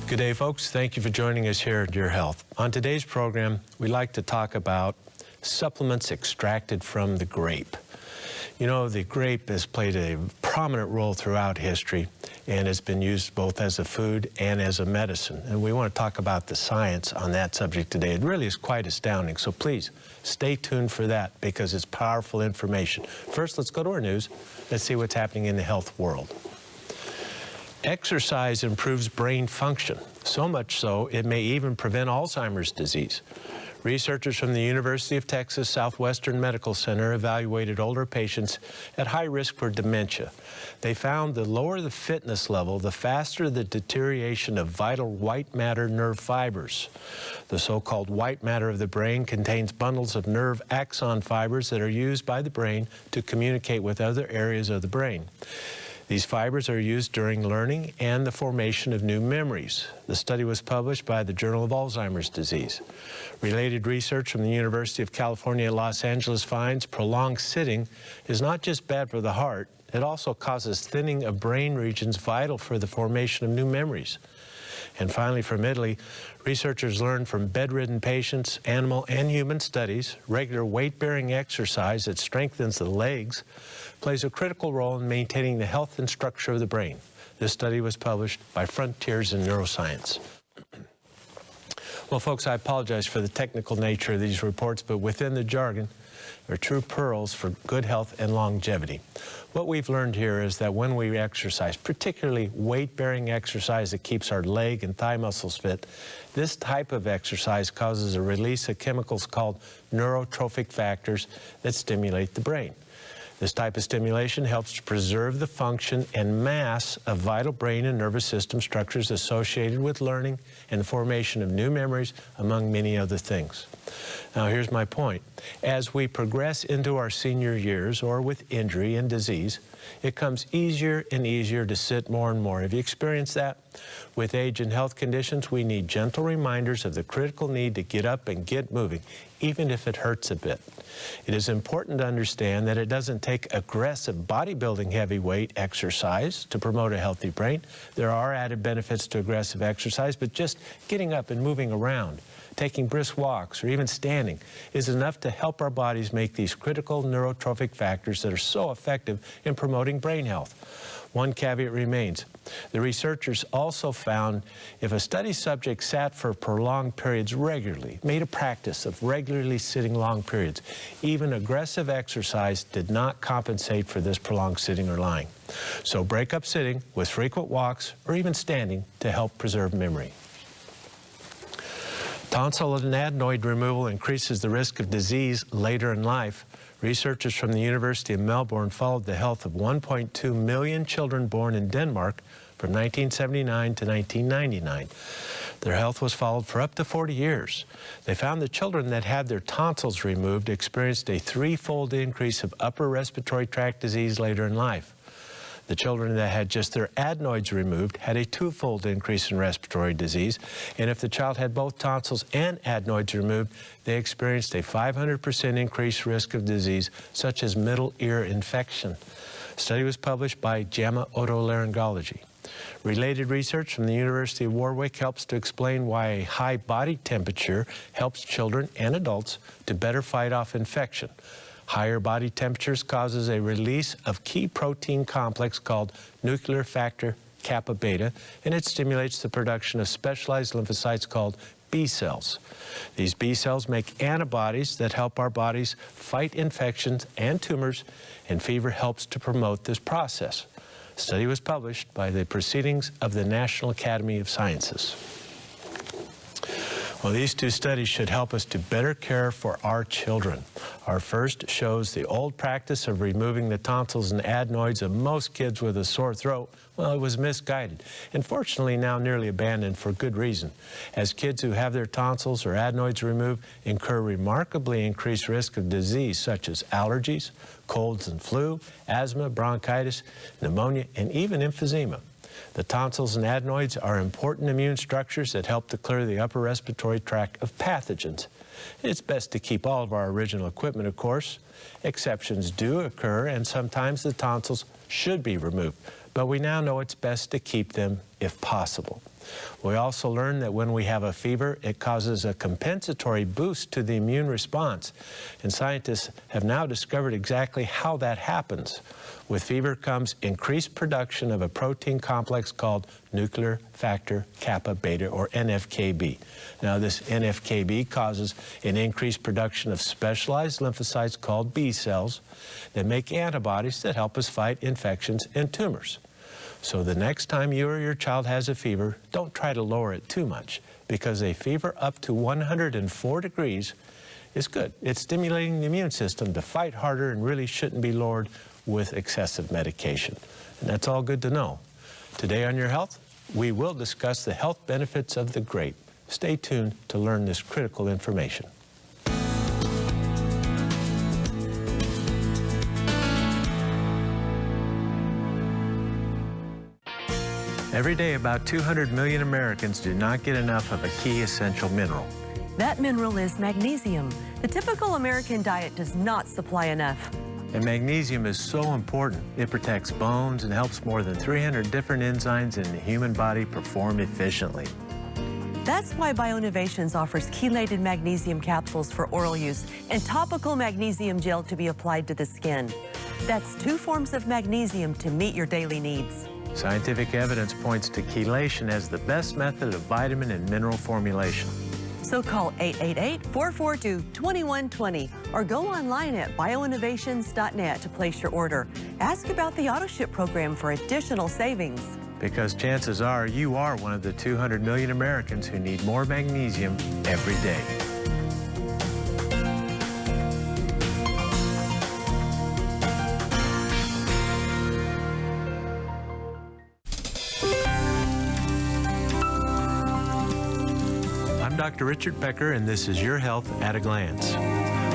Good day, folks. Thank you for joining us here at Your Health. On today's program, we like to talk about supplements extracted from the grape. You know, the grape has played a prominent role throughout history and has been used both as a food and as a medicine. And we want to talk about the science on that subject today. It really is quite astounding. So please stay tuned for that because it's powerful information. First, let's go to our news. Let's see what's happening in the health world. Exercise improves brain function, so much so it may even prevent Alzheimer's disease. Researchers from the University of Texas Southwestern Medical Center evaluated older patients at high risk for dementia. They found the lower the fitness level, the faster the deterioration of vital white matter nerve fibers. The so-called white matter of the brain contains bundles of nerve axon fibers that are used by the brain to communicate with other areas of the brain. These fibers are used during learning and the formation of new memories. The study was published by the Journal of Alzheimer's Disease. Related research from the University of California, Los Angeles finds prolonged sitting is not just bad for the heart, it also causes thinning of brain regions vital for the formation of new memories. And finally, from Italy, researchers learned from bedridden patients, animal and human studies, regular weight-bearing exercise that strengthens the legs plays a critical role in maintaining the health and structure of the brain. This study was published by Frontiers in Neuroscience. Well, folks, I apologize for the technical nature of these reports, but within the jargon, are true pearls for good health and longevity. What we've learned here is that when we exercise, particularly weight-bearing exercise that keeps our leg and thigh muscles fit, this type of exercise causes a release of chemicals called neurotrophic factors that stimulate the brain. This type of stimulation helps to preserve the function and mass of vital brain and nervous system structures associated with learning and the formation of new memories, among many other things. Now, here's my point. As we progress into our senior years or with injury and disease, it comes easier and easier to sit more and more. Have you experienced that? With age and health conditions, we need gentle reminders of the critical need to get up and get moving, even if it hurts a bit. It is important to understand that it doesn't take aggressive bodybuilding heavyweight exercise to promote a healthy brain. There are added benefits to aggressive exercise, but just getting up and moving around, taking brisk walks, or even standing is enough to help our bodies make these critical neurotrophic factors that are so effective in promoting brain health. One caveat remains. The researchers also found if a study subject sat for prolonged periods regularly, made a practice of regularly sitting long periods, even aggressive exercise did not compensate for this prolonged sitting or lying. So break up sitting with frequent walks or even standing to help preserve memory. Tonsil and adenoid removal increases the risk of disease later in life. Researchers from the University of Melbourne followed the health of 1.2 million children born in Denmark from 1979 to 1999. Their health was followed for up to 40 years. They found the children that had their tonsils removed experienced a threefold increase of upper respiratory tract disease later in life. The children that had just their adenoids removed had a twofold increase in respiratory disease, and if the child had both tonsils and adenoids removed, they experienced a 500% increased risk of disease, such as middle ear infection. The study was published by JAMA Otolaryngology. Related research from the University of Warwick helps to explain why a high body temperature helps children and adults to better fight off infection. Higher body temperatures causes a release of key protein complex called nuclear factor kappa beta, and it stimulates the production of specialized lymphocytes called B cells. These B cells make antibodies that help our bodies fight infections and tumors, and fever helps to promote this process. The study was published by the Proceedings of the National Academy of Sciences. Well, these two studies should help us to better care for our children. Our first shows the old practice of removing the tonsils and adenoids of most kids with a sore throat. Well, it was misguided, and fortunately now nearly abandoned for good reason, as kids who have their tonsils or adenoids removed incur remarkably increased risk of disease such as allergies, colds and flu, asthma, bronchitis, pneumonia, and even emphysema. The tonsils and adenoids are important immune structures that help to clear the upper respiratory tract of pathogens. It's best to keep all of our original equipment, of course. Exceptions do occur, and sometimes the tonsils should be removed, but we now know it's best to keep them if possible. We also learned that when we have a fever, it causes a compensatory boost to the immune response. And scientists have now discovered exactly how that happens. With fever comes increased production of a protein complex called nuclear factor kappa beta, or NFKB. Now, this NFKB causes an increased production of specialized lymphocytes called B cells that make antibodies that help us fight infections and tumors. So the next time you or your child has a fever, don't try to lower it too much, because a fever up to 104 degrees is good. It's stimulating the immune system to fight harder and really shouldn't be lowered with excessive medication. And that's all good to know. Today on Your Health, we will discuss the health benefits of the grape. Stay tuned to learn this critical information. Every day, about 200 million Americans do not get enough of a key essential mineral. That mineral is magnesium. The typical American diet does not supply enough. And magnesium is so important. It protects bones and helps more than 300 different enzymes in the human body perform efficiently. That's why Bioinnovations offers chelated magnesium capsules for oral use and topical magnesium gel to be applied to the skin. That's 2 forms of magnesium to meet your daily needs. Scientific evidence points to chelation as the best method of vitamin and mineral formulation. So call 888-442-2120 or go online at bioinnovations.net to place your order. Ask about the AutoShip program for additional savings. Because chances are you are one of the 200 million Americans who need more magnesium every day. I'm Dr. Richard Becker, and this is Your Health at a Glance.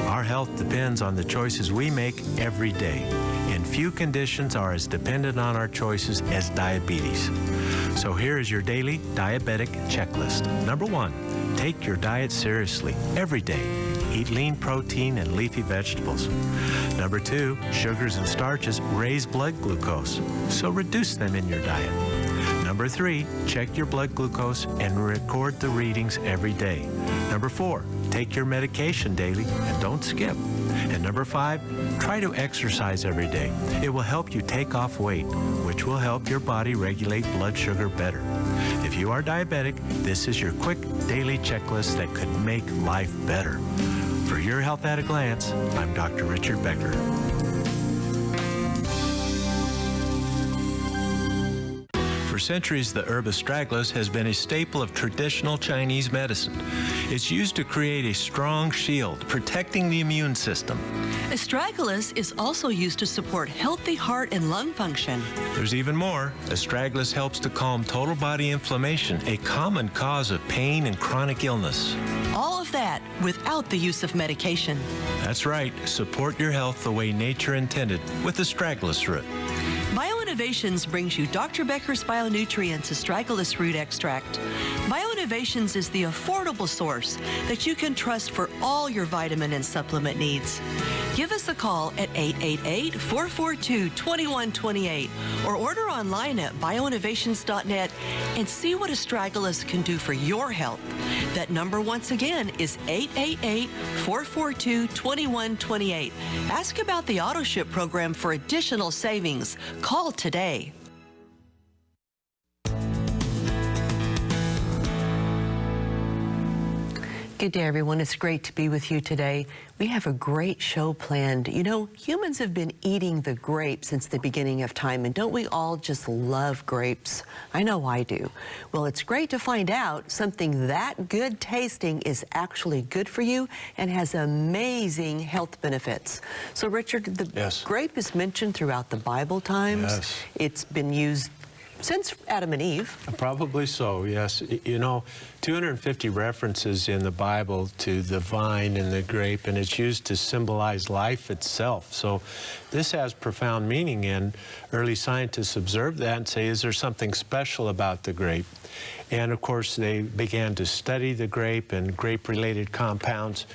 Our health depends on the choices we make every day, and few conditions are as dependent on our choices as diabetes. So here is your daily diabetic checklist. Number 1, take your diet seriously every day. Eat lean protein and leafy vegetables. Number 2, sugars and starches raise blood glucose, so reduce them in your diet. Number 3, check your blood glucose and record the readings every day. Number 4, take your medication daily and don't skip. And number 5, try to exercise every day. It will help you take off weight, which will help your body regulate blood sugar better. If you are diabetic, this is your quick daily checklist that could make life better. For Your Health at a Glance, I'm Dr. Richard Becker. For centuries, the herb Astragalus has been a staple of traditional Chinese medicine. It's used to create a strong shield, protecting the immune system. Astragalus is also used to support healthy heart and lung function. There's even more. Astragalus helps to calm total body inflammation, a common cause of pain and chronic illness. All of that without the use of medication. That's right. Support your health the way nature intended with Astragalus root. Bioinnovations brings you Dr. Becker's Bionutrients Astragalus Root Extract. Bioinnovations is the affordable source that you can trust for all your vitamin and supplement needs. Give us a call at 888-442-2128 or order online at bioinnovations.net and see what Astragalus can do for your health. That number once again is 888-442-2128. Ask about the AutoShip program for additional savings. Call today. Good day, everyone. It's great to be with you today. We have a great show planned. You know, humans have been eating the grape since the beginning of time, and don't we all just love grapes? I know I do. Well, it's great to find out something that good tasting is actually good for you and has amazing health benefits. So, Richard, the grape is mentioned throughout the Bible times. Yes. It's been used since Adam and Eve. Probably so, yes. You know, 250 references in the Bible to the vine and the grape, and it's used to symbolize life itself. So this has profound meaning, and early scientists observed that and say, is there something special about the grape? And of course, they began to study the grape and grape-related compounds.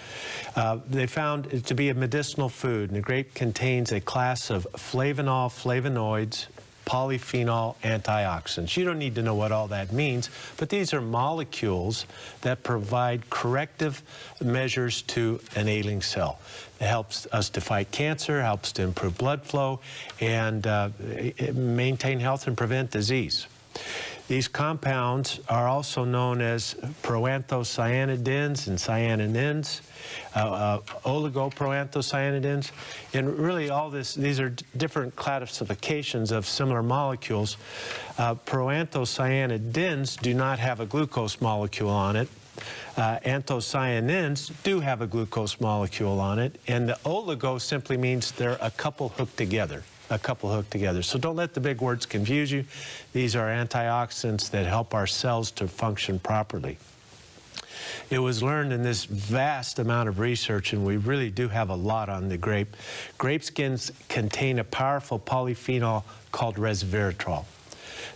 They found it to be a medicinal food, and the grape contains a class of flavonoids, polyphenol antioxidants. You don't need to know what all that means, but these are molecules that provide corrective measures to an ailing cell. It helps us to fight cancer, helps to improve blood flow, and maintain health and prevent disease. These compounds are also known as proanthocyanidins and cyanidins, oligoproanthocyanidins, and really all these are different classifications of similar molecules. Proanthocyanidins do not have a glucose molecule on it. Anthocyanins do have a glucose molecule on it, and the oligo simply means they're a couple hooked together. So don't let the big words confuse you. These are antioxidants that help our cells to function properly. It was learned in this vast amount of research, and we really do have a lot on the grape. Grape skins contain a powerful polyphenol called resveratrol.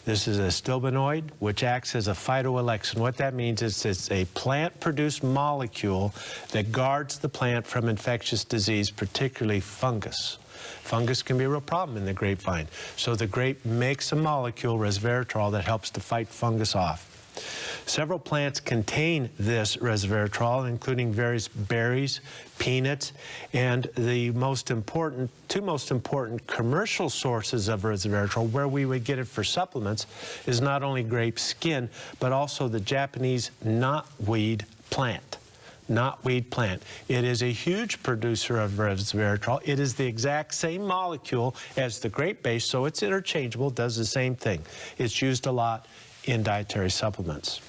This is a stilbenoid, which acts as a phytoalexin. What that means is it's a plant-produced molecule that guards the plant from infectious disease, particularly fungus. Fungus can be a real problem in the grapevine. So the grape makes a molecule, resveratrol, that helps to fight fungus off. Several plants contain this resveratrol, including various berries, peanuts, and the two most important commercial sources of resveratrol, where we would get it for supplements, is not only grape skin, but also the Japanese knotweed plant. It is a huge producer of resveratrol. It is the exact same molecule as the grape base, so it's interchangeable, does the same thing. It's used a lot in dietary supplements.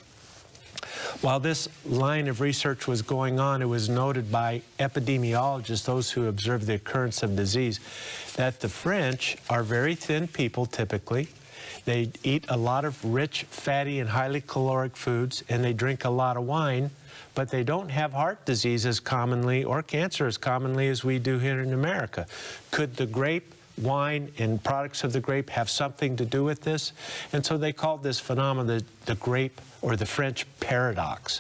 While this line of research was going on, it was noted by epidemiologists, those who observe the occurrence of disease, that the French are very thin people typically. They eat a lot of rich, fatty, and highly caloric foods, and they drink a lot of wine, but they don't have heart disease as commonly or cancer as commonly as we do here in America. Could the grape, wine, and products of the grape have something to do with this? And so they called this phenomenon the grape or the French paradox.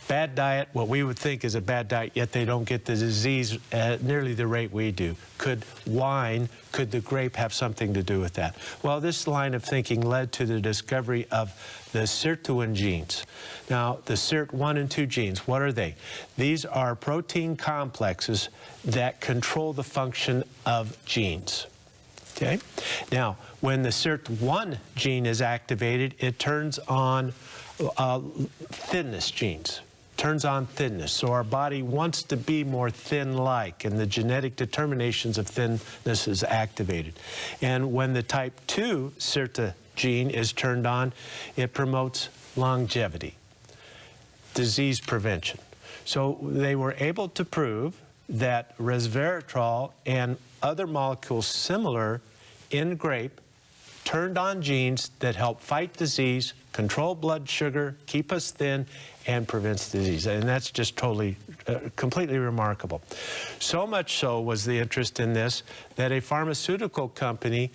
Bad diet, what we would think is a bad diet, yet they don't get the disease at nearly the rate we do. Could the grape have something to do with that? Well, this line of thinking led to the discovery of the sirtuin genes. Now, the SIRT1 and 2 genes, what are they? These are protein complexes that control the function of genes. Okay? Now, when the SIRT1 gene is activated, it turns on thinness genes. So our body wants to be more thin-like, and the genetic determinations of thinness is activated. And when the type 2 SIRTA gene is turned on, it promotes longevity, disease prevention. So they were able to prove that resveratrol and other molecules similar in grape turned on genes that help fight disease, control blood sugar, keep us thin, and prevents disease. And that's just totally, completely remarkable. So much so was the interest in this that a pharmaceutical company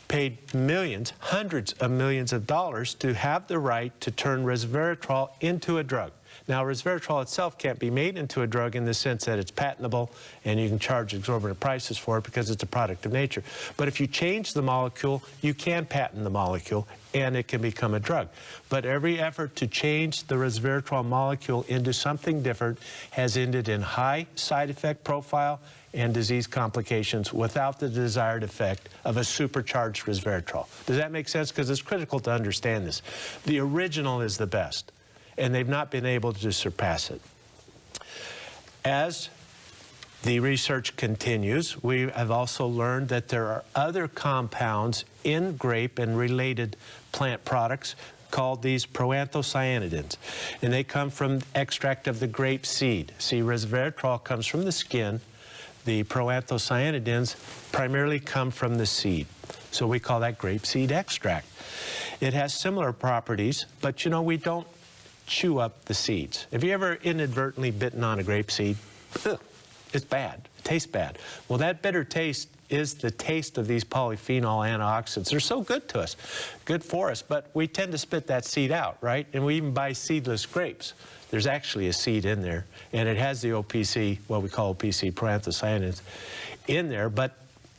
paid millions, hundreds of millions of dollars to have the right to turn resveratrol into a drug. Now, resveratrol itself can't be made into a drug in the sense that it's patentable and you can charge exorbitant prices for it because it's a product of nature. But if you change the molecule, you can patent the molecule and it can become a drug. But every effort to change the resveratrol molecule into something different has ended in high side effect profile and disease complications without the desired effect of a supercharged resveratrol. Does that make sense? Because it's critical to understand this. The original is the best, and they've not been able to surpass it. As the research continues, we have also learned that there are other compounds in grape and related plant products called these proanthocyanidins, and they come from extract of the grape seed. See, resveratrol comes from the skin. The proanthocyanidins primarily come from the seed, so we call that grape seed extract. It has similar properties, but you know, we don't chew up the seeds. Have you ever inadvertently bitten on a grape seed? Ugh, it's bad. It tastes bad. Well, that bitter taste is the taste of these polyphenol antioxidants. They're so good to us, good for us, but we tend to spit that seed out, right? And we even buy seedless grapes. There's actually a seed in there, and it has the OPC, what we call OPC, proanthocyanidins, in there, but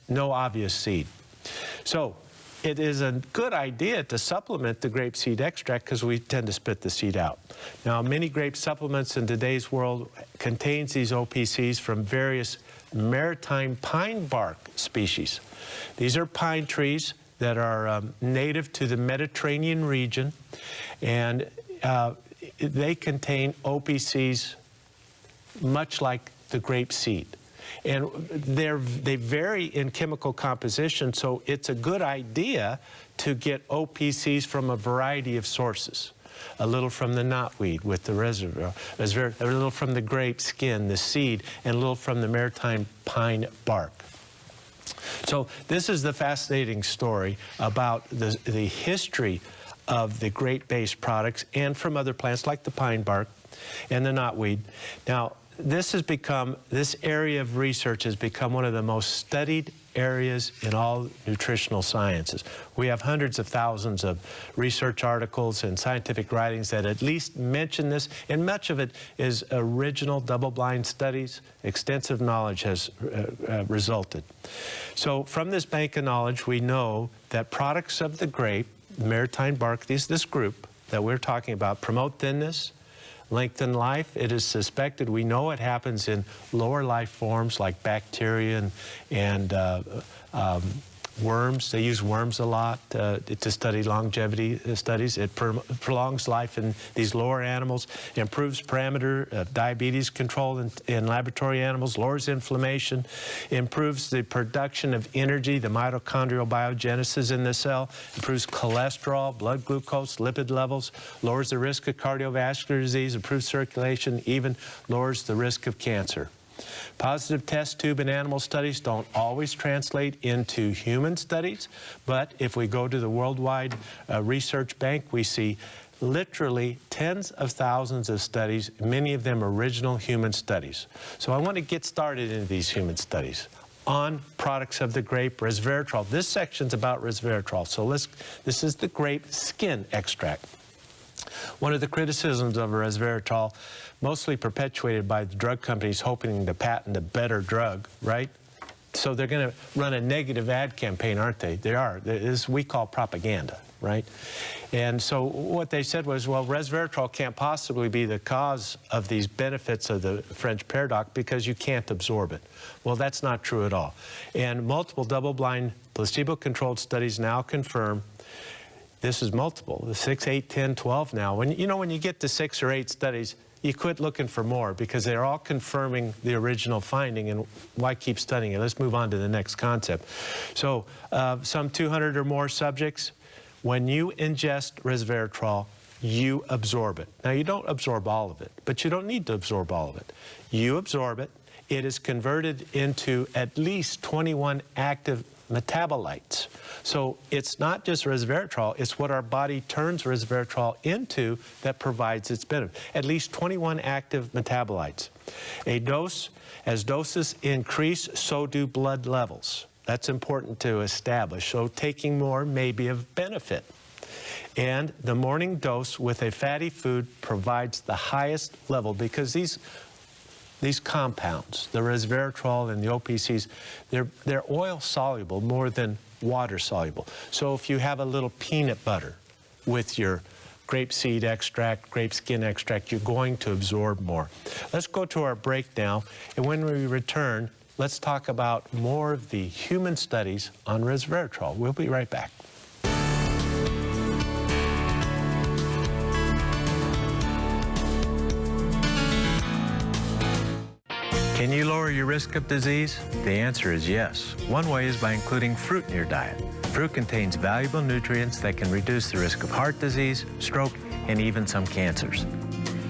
no obvious seed. So it is a good idea to supplement the grape seed extract because we tend to spit the seed out. Now, many grape supplements in today's world contains these OPCs from various maritime pine bark species. These are pine trees that are native to the Mediterranean region, and they contain OPCs much like the grape seed. And they vary in chemical composition, so it's a good idea to get OPCs from a variety of sources. A little from the knotweed with the resveratrol, a little from the grape skin, the seed, and a little from the maritime pine bark. So this is the fascinating story about the history of the grape-based products and from other plants like the pine bark and the knotweed. Now, this area of research has become one of the most studied areas in all nutritional sciences. We have hundreds of thousands of research articles and scientific writings that at least mention this, and much of it is original double-blind studies. Extensive knowledge has resulted. So from this bank of knowledge, we know that products of the grape, maritime bark, this group that we're talking about, promote thinness, lengthen life. It is suspected, we know it happens in lower life forms like bacteria and worms. They use worms a lot to study longevity studies. It prolongs life in these lower animals, improves parameter of diabetes control in laboratory animals, lowers inflammation, improves the production of energy, the mitochondrial biogenesis in the cell, improves cholesterol, blood glucose, lipid levels, lowers the risk of cardiovascular disease, improves circulation, even lowers the risk of cancer. Positive test tube and animal studies don't always translate into human studies, but if we go to the Worldwide Research Bank, we see literally tens of thousands of studies, many of them original human studies. So I want to get started into these human studies on products of the grape, resveratrol. This section's about resveratrol, so this is the grape skin extract. One of the criticisms of resveratrol, mostly perpetuated by the drug companies hoping to patent a better drug, right? So they're going to run a negative ad campaign, aren't they? They are. This we call propaganda, right? And so what they said was, well, resveratrol can't possibly be the cause of these benefits of the French paradox because you can't absorb it. Well, that's not true at all. And multiple double-blind placebo-controlled studies now confirm this is multiple, the 6, 8, 10, 12 now. When you get to 6 or 8 studies, you quit looking for more because they're all confirming the original finding, and why keep studying it? Let's move on to the next concept. So some 200 or more subjects, when you ingest resveratrol, you absorb it. Now, you don't absorb all of it, but you don't need to absorb all of it. You absorb it. It is converted into at least 21 active metabolites. So it's not just resveratrol, it's what our body turns resveratrol into that provides its benefit. At least 21 active metabolites. As doses increase, so do blood levels. That's important to establish. So taking more may be of benefit. And the morning dose with a fatty food provides the highest level because these compounds, the resveratrol and the OPCs, they're oil soluble more than water soluble. So if you have a little peanut butter with your grape seed extract, grape skin extract, you're going to absorb more. Let's go to our break now, and when we return, let's talk about more of the human studies on resveratrol. We'll be right back. Can you lower your risk of disease? The answer is yes. One way is by including fruit in your diet. Fruit contains valuable nutrients that can reduce the risk of heart disease, stroke, and even some cancers.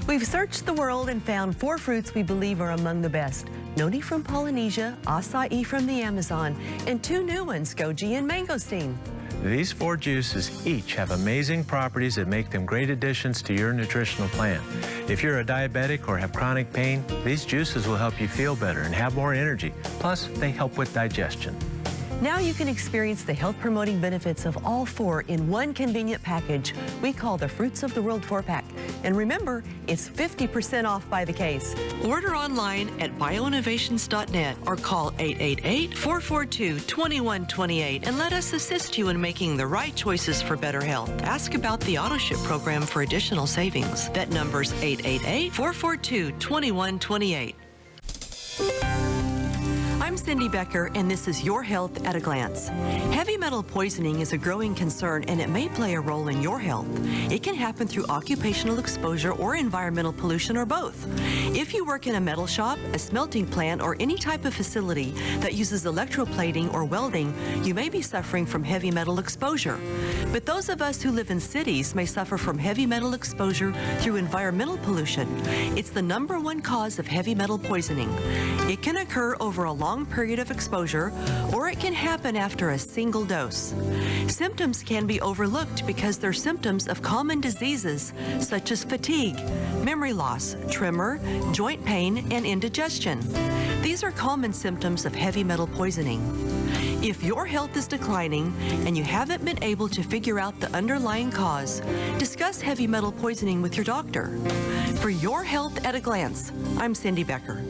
We've searched the world and found 4 fruits we believe are among the best. Noni from Polynesia, acai from the Amazon, and 2 new ones, goji and mangosteen. These 4 juices each have amazing properties that make them great additions to your nutritional plan. If you're a diabetic or have chronic pain, these juices will help you feel better and have more energy. Plus, they help with digestion. Now you can experience the health-promoting benefits of all 4 in one convenient package we call the Fruits of the World 4-Pack. And remember, it's 50% off by the case. Order online at bioinnovations.net or call 888-442-2128 and let us assist you in making the right choices for better health. Ask about the AutoShip program for additional savings. That number's 888-442-2128. I'm Cindy Becker, and this is Your Health at a Glance. Heavy metal poisoning is a growing concern, and it may play a role in your health. It can happen through occupational exposure or environmental pollution, or both. If you work in a metal shop, a smelting plant, or any type of facility that uses electroplating or welding, you may be suffering from heavy metal exposure. But those of us who live in cities may suffer from heavy metal exposure through environmental pollution. It's the #1 cause of heavy metal poisoning. It can occur over a long period of exposure, or it can happen after a single dose. Symptoms can be overlooked because they're symptoms of common diseases such as fatigue, memory loss, tremor, joint pain, and indigestion. These are common symptoms of heavy metal poisoning. If your health is declining and you haven't been able to figure out the underlying cause, discuss heavy metal poisoning with your doctor. For Your Health at a Glance, I'm Cindy Becker.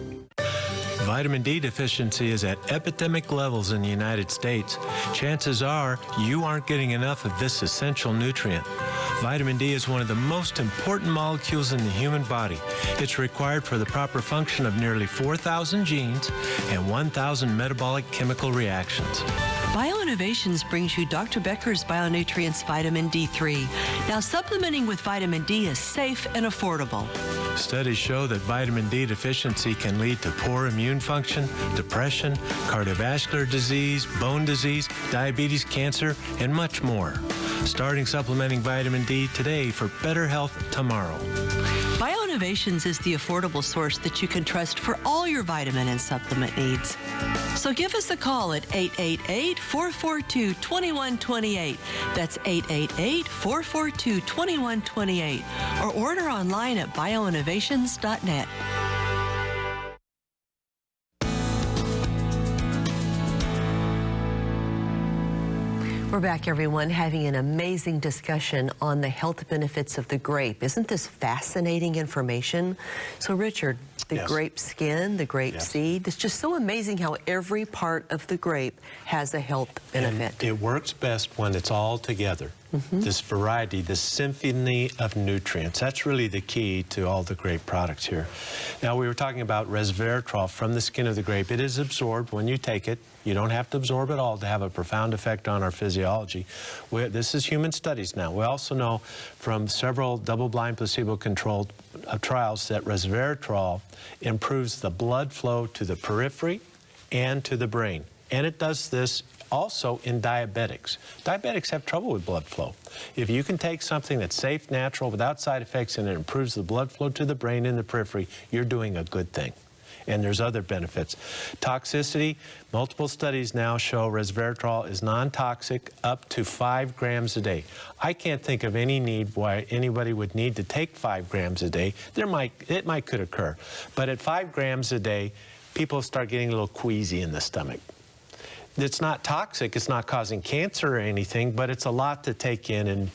Vitamin D deficiency is at epidemic levels in the United States. Chances are you aren't getting enough of this essential nutrient. Vitamin D is one of the most important molecules in the human body. It's required for the proper function of nearly 4,000 genes and 1,000 metabolic chemical reactions. BioInnovations brings you Dr. Becker's Bionutrients Vitamin D3. Now, supplementing with vitamin D is safe and affordable. Studies show that vitamin D deficiency can lead to poor immune function, depression, cardiovascular disease, bone disease, diabetes, cancer, and much more. Starting supplementing vitamin D today for better health tomorrow. BioInnovations is the affordable source that you can trust for all your vitamin and supplement needs. So give us a call at 888-442-2128. That's 888-442-2128. Or order online at bioinnovations.net. We're back, everyone, having an amazing discussion on the health benefits of the grape. Isn't this fascinating information? So, Richard, the Yes. grape skin, the grape Yes. seed, it's just so amazing how every part of the grape has a health benefit. And it works best when it's all together. This variety, this symphony of nutrients. That's really the key to all the grape products here. Now, we were talking about resveratrol from the skin of the grape. It is absorbed when you take it. You don't have to absorb it all to have a profound effect on our physiology. This is human studies now. We also know from several double-blind placebo-controlled trials that resveratrol improves the blood flow to the periphery and to the brain. And it does this also in diabetics. Diabetics have trouble with blood flow. If you can take something that's safe, natural, without side effects, and it improves the blood flow to the brain and the periphery, you're doing a good thing. And there's other benefits. Toxicity, multiple studies now show resveratrol is non-toxic up to 5 grams a day. I can't think of any need why anybody would need to take 5 grams a day. It could occur. But at 5 grams a day, people start getting a little queasy in the stomach. It's not toxic, it's not causing cancer or anything, but it's a lot to take in, and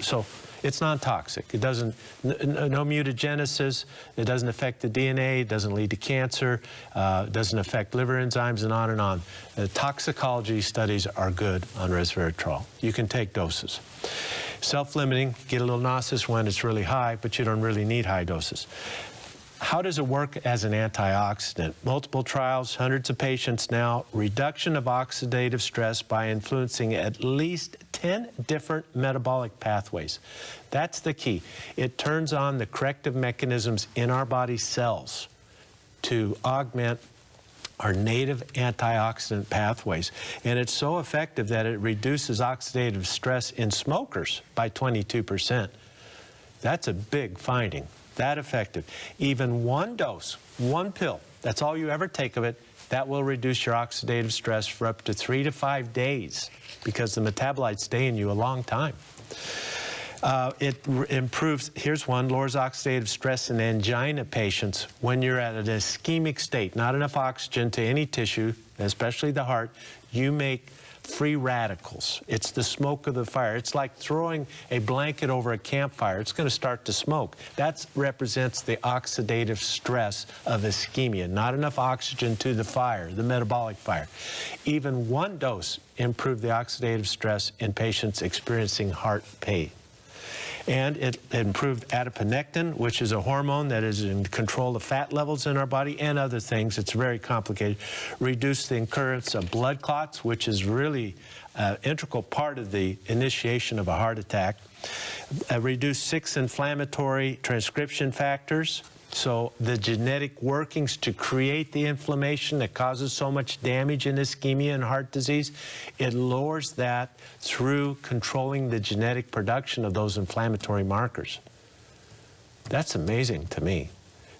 so it's non-toxic. It doesn't, no mutagenesis, it doesn't affect the DNA, it doesn't lead to cancer, doesn't affect liver enzymes, and on and on. The toxicology studies are good on resveratrol. You can take doses. Self-limiting, get a little nauseous when it's really high, but you don't really need high doses. How does it work as an antioxidant? Multiple trials, hundreds of patients now, reduction of oxidative stress by influencing at least 10 different metabolic pathways. That's the key. It turns on the corrective mechanisms in our body cells to augment our native antioxidant pathways. And it's so effective that it reduces oxidative stress in smokers by 22%. That's a big finding. That effective. Even one dose, one pill, that's all you ever take of it, that will reduce your oxidative stress for up to 3 to 5 days because the metabolites stay in you a long time. It improves, here's one, lowers oxidative stress in angina patients when you're at an ischemic state, not enough oxygen to any tissue, especially the heart. you make free radicals. It's the smoke of the fire. It's like throwing a blanket over a campfire. It's going to start to smoke. That represents the oxidative stress of ischemia. Not enough oxygen to the fire, the metabolic fire. Even one dose improved the oxidative stress in patients experiencing heart pain. And it improved adiponectin, which is a hormone that is in control of fat levels in our body and other things. It's very complicated. Reduced the occurrence of blood clots, which is really an integral part of the initiation of a heart attack. Reduced 6 inflammatory transcription factors. So the genetic workings to create the inflammation that causes so much damage in ischemia and heart disease, it lowers that through controlling the genetic production of those inflammatory markers. That's amazing to me.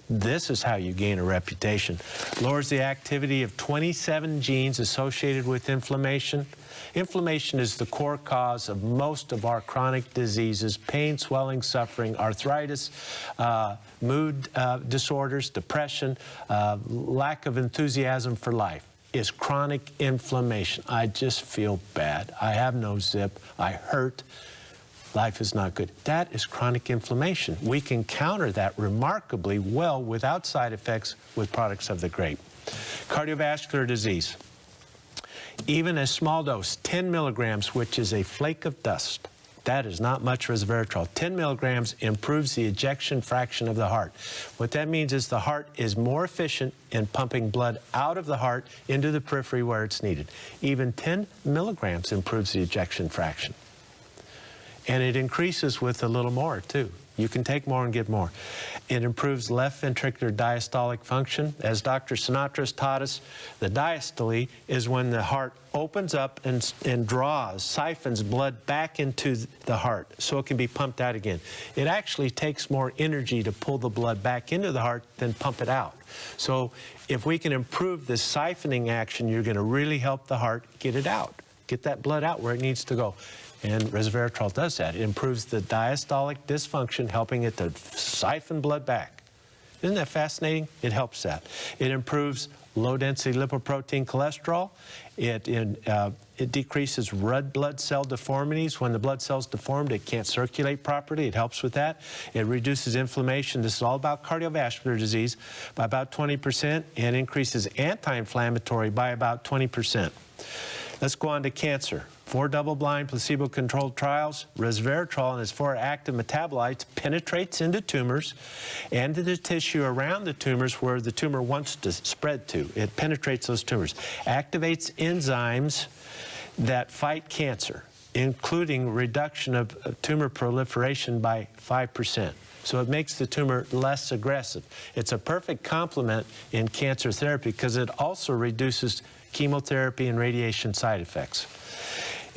This is how you gain a reputation. Lowers the activity of 27 genes associated with inflammation. Inflammation is the core cause of most of our chronic diseases: pain, swelling, suffering, arthritis, mood disorders, depression, lack of enthusiasm for life is chronic inflammation. I just feel bad. I have no zip. I hurt. Life is not good. That is chronic inflammation. We can counter that remarkably well without side effects with products of the grape. Cardiovascular disease. Even a small dose, 10 milligrams, which is a flake of dust, that is not much resveratrol. 10 milligrams improves the ejection fraction of the heart. What that means is the heart is more efficient in pumping blood out of the heart into the periphery where it's needed. Even 10 milligrams improves the ejection fraction. And it increases with a little more, too. You can take more and get more. It improves left ventricular diastolic function. As Dr. Sinatra's taught us, the diastole is when the heart opens up and draws, siphons blood back into the heart so it can be pumped out again. It actually takes more energy to pull the blood back into the heart than pump it out. So if we can improve the siphoning action, you're going to really help the heart get it out, get that blood out where it needs to go. And resveratrol does that. It improves the diastolic dysfunction, helping it to siphon blood back. Isn't that fascinating? It helps that. It improves low-density lipoprotein cholesterol. It decreases red blood cell deformities. When the blood cell's deformed, it can't circulate properly. It helps with that. It reduces inflammation. This is all about cardiovascular disease by about 20% and increases anti-inflammatory by about 20%. Let's go on to cancer. 4 double-blind, placebo-controlled trials. Resveratrol and its 4 active metabolites penetrates into tumors and to the tissue around the tumors where the tumor wants to spread to. It penetrates those tumors, activates enzymes that fight cancer, including reduction of tumor proliferation by 5%. So it makes the tumor less aggressive. It's a perfect complement in cancer therapy because it also reduces chemotherapy and radiation side effects.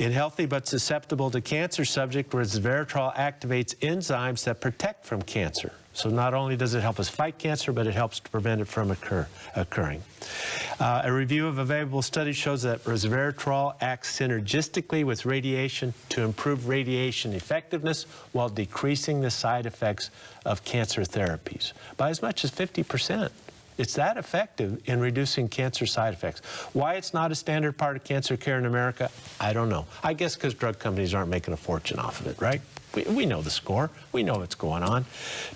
In healthy but susceptible to cancer subject, resveratrol activates enzymes that protect from cancer. So not only does it help us fight cancer, but it helps to prevent it from occurring. A review of available studies shows that resveratrol acts synergistically with radiation to improve radiation effectiveness while decreasing the side effects of cancer therapies by as much as 50%. It's that effective in reducing cancer side effects. Why it's not a standard part of cancer care in America, I don't know. I guess because drug companies aren't making a fortune off of it, right? We know the score. We know what's going on.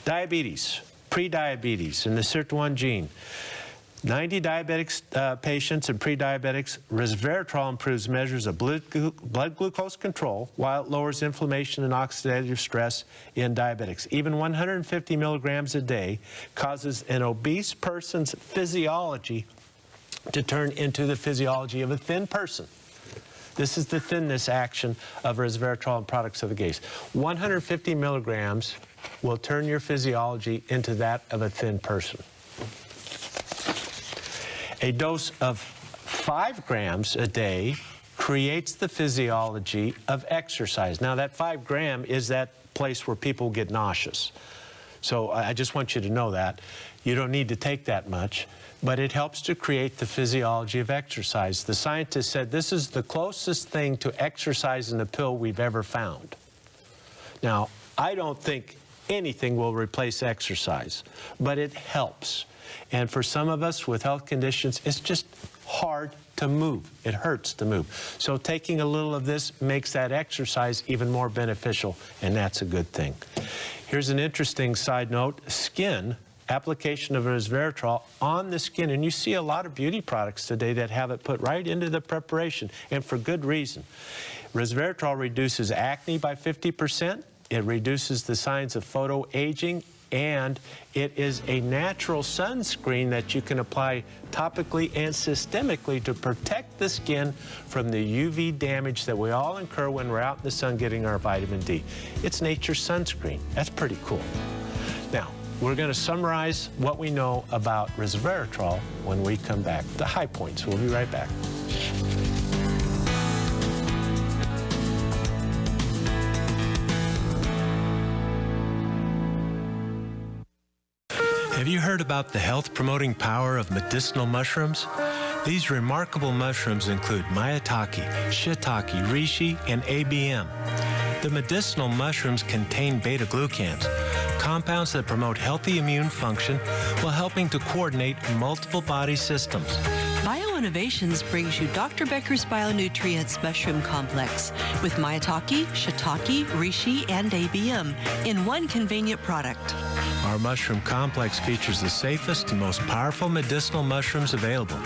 Diabetes, pre-diabetes, and the SIRT1 gene. 90 diabetic patients and pre-diabetics, resveratrol improves measures of blood glucose control while it lowers inflammation and oxidative stress in diabetics. Even 150 milligrams a day causes an obese person's physiology to turn into the physiology of a thin person. This is the thinness action of resveratrol and products of the gaze. 150 milligrams will turn your physiology into that of a thin person. A dose of 5 grams a day creates the physiology of exercise. Now, that 5 gram is that place where people get nauseous. So I just want you to know that. You don't need to take that much, but it helps to create the physiology of exercise. The scientists said this is the closest thing to exercise in a pill we've ever found. Now, I don't think anything will replace exercise, but it helps. And for some of us with health conditions, it's just hard to move. It hurts to move. So taking a little of this makes that exercise even more beneficial, and that's a good thing. Here's an interesting side note. Skin, application of resveratrol on the skin, and you see a lot of beauty products today that have it put right into the preparation, and for good reason. Resveratrol reduces acne by 50%. It reduces the signs of photoaging, and it is a natural sunscreen that you can apply topically and systemically to protect the skin from the UV damage that we all incur when we're out in the sun getting our vitamin D. It's nature's sunscreen. That's pretty cool. Now, we're going to summarize what we know about resveratrol when we come back. The high points. We'll be right back. Have you heard about the health-promoting power of medicinal mushrooms? These remarkable mushrooms include maitake, shiitake, reishi, and ABM. The medicinal mushrooms contain beta-glucans, compounds that promote healthy immune function while helping to coordinate multiple body systems. BioInnovations brings you Dr. Becker's Bionutrients Mushroom Complex with maitake, shiitake, reishi, and ABM in one convenient product. Our mushroom complex features the safest and most powerful medicinal mushrooms available,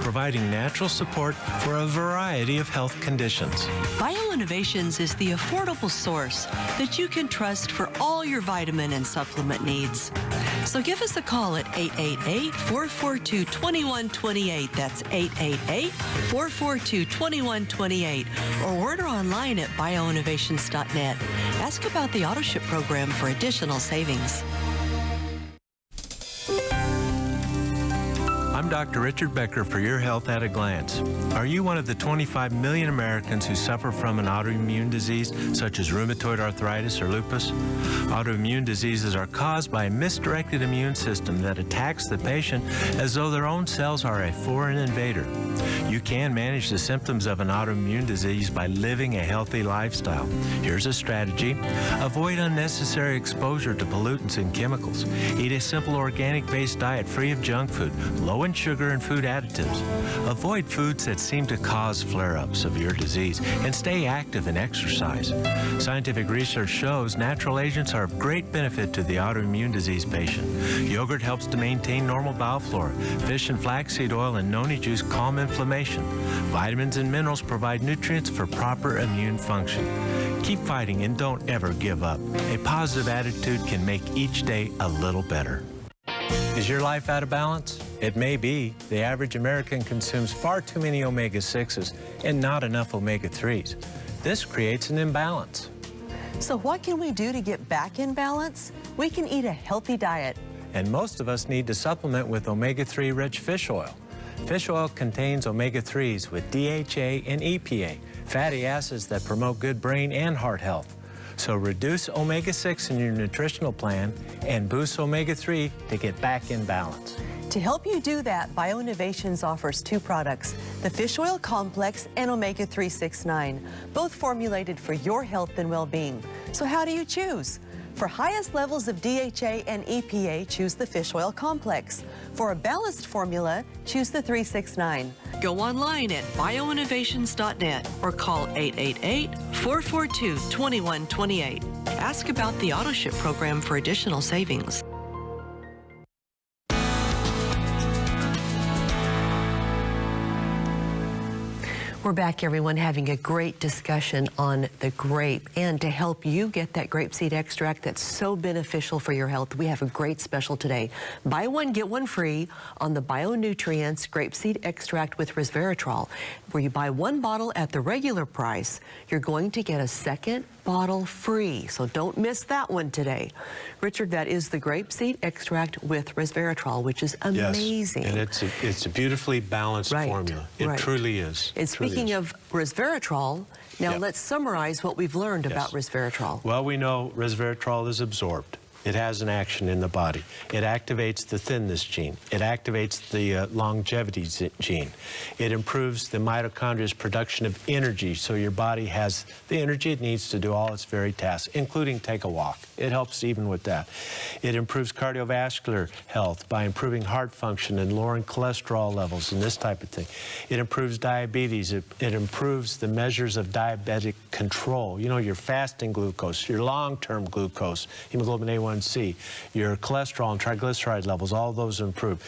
providing natural support for a variety of health conditions. BioInnovations is the affordable source that you can trust for all your vitamin and supplement needs. So give us a call at 888-442-2128. That's 888-442-2128. Or order online at bioinnovations.net. Ask about the AutoShip program for additional savings. I'm Dr. Richard Becker for Your Health at a Glance. Are you one of the 25 million Americans who suffer from an autoimmune disease such as rheumatoid arthritis or lupus? Autoimmune diseases are caused by a misdirected immune system that attacks the patient as though their own cells are a foreign invader. You can manage the symptoms of an autoimmune disease by living a healthy lifestyle. Here's a strategy. Avoid unnecessary exposure to pollutants and chemicals. Eat a simple organic-based diet free of junk food, low in sugar and food additives. Avoid foods that seem to cause flare-ups of your disease, and stay active and exercise. Scientific research shows natural agents are of great benefit to the autoimmune disease patient. Yogurt helps to maintain normal bowel flora. Fish and flaxseed oil and noni juice calm inflammation. Vitamins and minerals provide nutrients for proper immune function. Keep fighting and don't ever give up. A positive attitude can make each day a little better. Is your life out of balance? It may be. The average American consumes far too many omega-6s and not enough omega-3s. This creates an imbalance. So what can we do to get back in balance? We can eat a healthy diet. And most of us need to supplement with omega-3 rich fish oil. Fish oil contains omega-3s with DHA and EPA, fatty acids that promote good brain and heart health. So reduce omega-6 in your nutritional plan and boost omega-3 to get back in balance. To help you do that, BioInnovations offers two products, the Fish Oil Complex and Omega 369, both formulated for your health and well-being. So how do you choose? For highest levels of DHA and EPA, choose the Fish Oil Complex. For a balanced formula, choose the 369. Go online at bioinnovations.net or call 888-442-2128. Ask about the AutoShip program for additional savings. We're back, everyone, having a great discussion on the grape. And to help you get that grapeseed extract that's so beneficial for your health, we have a great special today. Buy one, get one free on the Bionutrients Grapeseed Extract with Resveratrol. Where you buy one bottle at the regular price, you're going to get a second bottle free. So don't miss that one today. Richard, that is the grapeseed extract with resveratrol, which is amazing. Yes, and it's a beautifully balanced formula. It truly is. And speaking of resveratrol, now let's summarize what we've learned about resveratrol. Well, we know resveratrol is absorbed. It has an action in the body. It activates the thinness gene. It activates the longevity gene. It improves the mitochondria's production of energy, so your body has the energy it needs to do all its varied tasks, including take a walk. It helps even with that. It improves cardiovascular health by improving heart function and lowering cholesterol levels and this type of thing. It improves diabetes. It improves the measures of diabetic control. You know, your fasting glucose, your long-term glucose, hemoglobin A1C, your cholesterol and triglyceride levels, all those improve.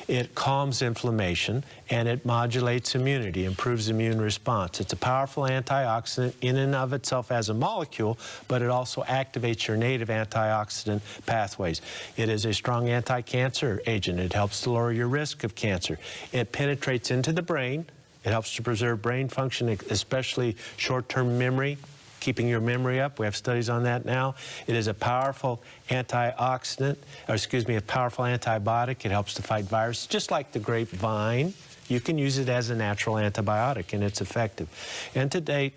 It calms inflammation and it modulates immunity, improves immune response. It's a powerful antioxidant in and of itself as a molecule, but it also activates your native antioxidant pathways. It is a strong anti-cancer agent. It helps to lower your risk of cancer. It penetrates into the brain. It helps to preserve brain function, especially short-term memory, keeping your memory up. We have studies on that now. It is a powerful antioxidant, or excuse me, a powerful antibiotic. It helps to fight viruses, just like the grapevine. You can use it as a natural antibiotic, and it's effective. And to date,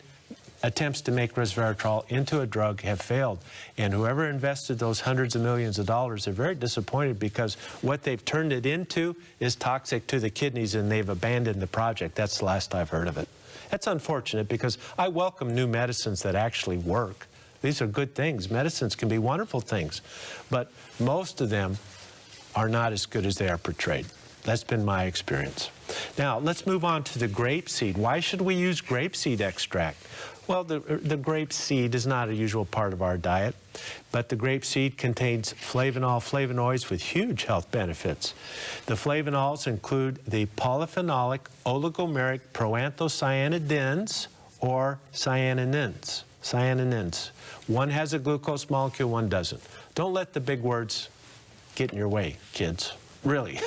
attempts to make resveratrol into a drug have failed. And whoever invested those hundreds of millions of dollars are very disappointed because what they've turned it into is toxic to the kidneys and they've abandoned the project. That's the last I've heard of it. That's unfortunate because I welcome new medicines that actually work. These are good things. Medicines can be wonderful things, but most of them are not as good as they are portrayed. That's been my experience. Now, let's move on to the grapeseed. Why should we use grapeseed extract? Well, the grape seed is not a usual part of our diet, but the grape seed contains flavonoids with huge health benefits. The flavonols include the polyphenolic oligomeric proanthocyanidins or cyanidins. One has a glucose molecule, one doesn't. Don't let the big words get in your way, kids. Really.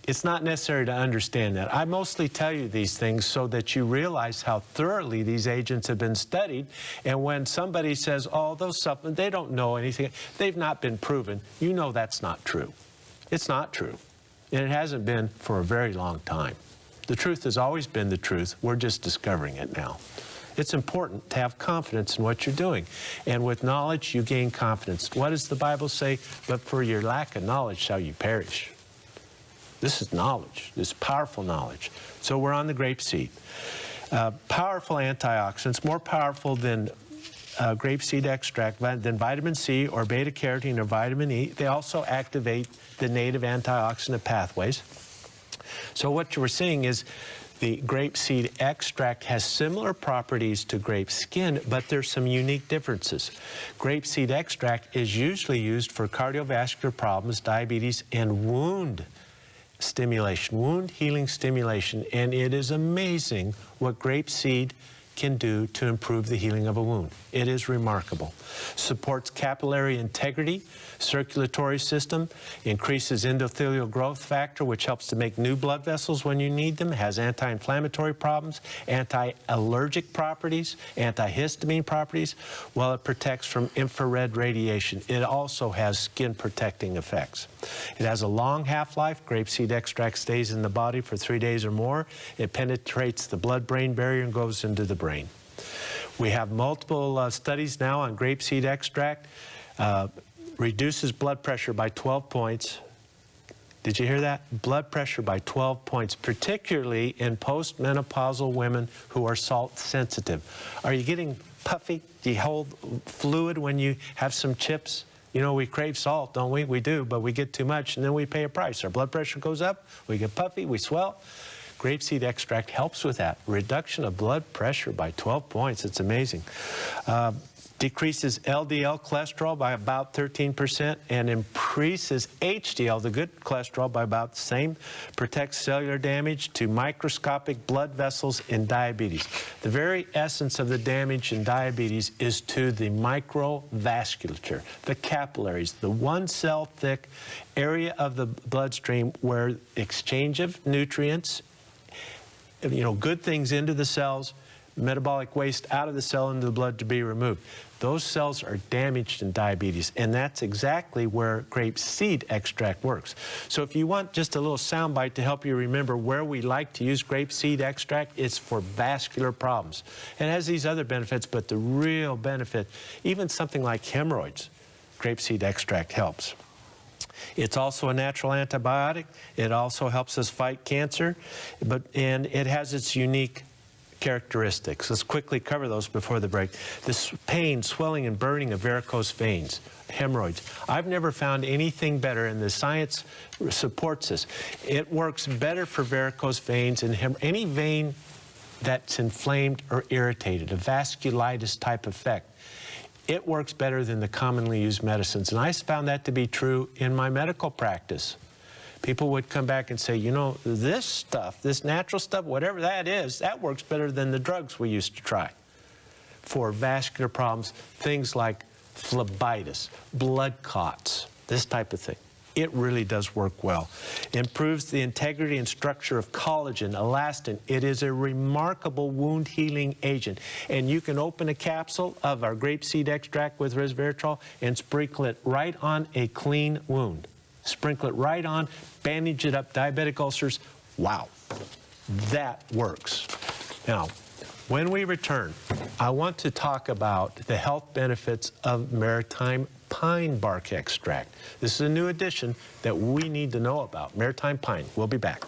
It's not necessary to understand that. I mostly tell you these things so that you realize how thoroughly these agents have been studied. And when somebody says, oh, those supplements, they don't know anything, they've not been proven, you know that's not true. It's not true. And it hasn't been for a very long time. The truth has always been the truth. We're just discovering it now. It's important to have confidence in what you're doing. And with knowledge, you gain confidence. What does the Bible say? But for your lack of knowledge shall you perish. This is knowledge. This is powerful knowledge. So we're on the grapeseed. Powerful antioxidants, more powerful than grapeseed extract, than vitamin C or beta-carotene or vitamin E. They also activate the native antioxidant pathways. So what you were seeing is the grapeseed extract has similar properties to grape skin, but there's some unique differences. Grapeseed extract is usually used for cardiovascular problems, diabetes, and wound stimulation, wound healing stimulation, and it is amazing what grapeseed can do to improve the healing of a wound. It is remarkable. Supports capillary integrity, circulatory system, increases endothelial growth factor, which helps to make new blood vessels when you need them, has anti-inflammatory problems, anti-allergic properties, antihistamine properties, while it protects from infrared radiation. It also has skin protecting effects. It has a long half-life. Grapeseed extract stays in the body for 3 days or more. It penetrates the blood-brain barrier and goes into the brain. We have multiple studies now on grapeseed extract. Reduces blood pressure by 12 points. Did you hear that? Blood pressure by 12 points, particularly in postmenopausal women who are salt sensitive. Are you getting puffy? Do you hold fluid when you have some chips? You know, we crave salt, don't we? We do, but we get too much and then we pay a price. Our blood pressure goes up, we get puffy, we swell. Grapeseed extract helps with that. Reduction of blood pressure by 12 points. It's amazing. Decreases LDL cholesterol by about 13% and increases HDL, the good cholesterol, by about the same. Protects cellular damage to microscopic blood vessels in diabetes. The very essence of the damage in diabetes is to the microvasculature, the capillaries, the one cell thick area of the bloodstream where exchange of nutrients, you know, good things into the cells, metabolic waste out of the cell into the blood to be removed. Those cells are damaged in diabetes, and that's exactly where grapeseed extract works. So if you want just a little soundbite to help you remember where we like to use grapeseed extract, it's for vascular problems. It has these other benefits, but the real benefit, even something like hemorrhoids, grapeseed extract helps. It's also a natural antibiotic. It also helps us fight cancer, and it has its unique characteristics. Let's quickly cover those before the break. This pain, swelling, and burning of varicose veins, hemorrhoids. I've never found anything better, and the science supports this. It works better for varicose veins and any vein that's inflamed or irritated, a vasculitis type effect. It works better than the commonly used medicines, and I found that to be true in my medical practice. People would come back and say, you know, this stuff, this natural stuff, whatever that is, that works better than the drugs we used to try for vascular problems, things like phlebitis, blood clots, this type of thing. It really does work well. Improves the integrity and structure of collagen, elastin. It is a remarkable wound healing agent. And you can open a capsule of our grapeseed extract with resveratrol and sprinkle it right on a clean wound. Sprinkle it right on, bandage it up, diabetic ulcers. Wow, that works. Now, when we return, I want to talk about the health benefits of Maritime pine bark extract. This is a new addition that we need to know about. Maritime pine. We'll be back.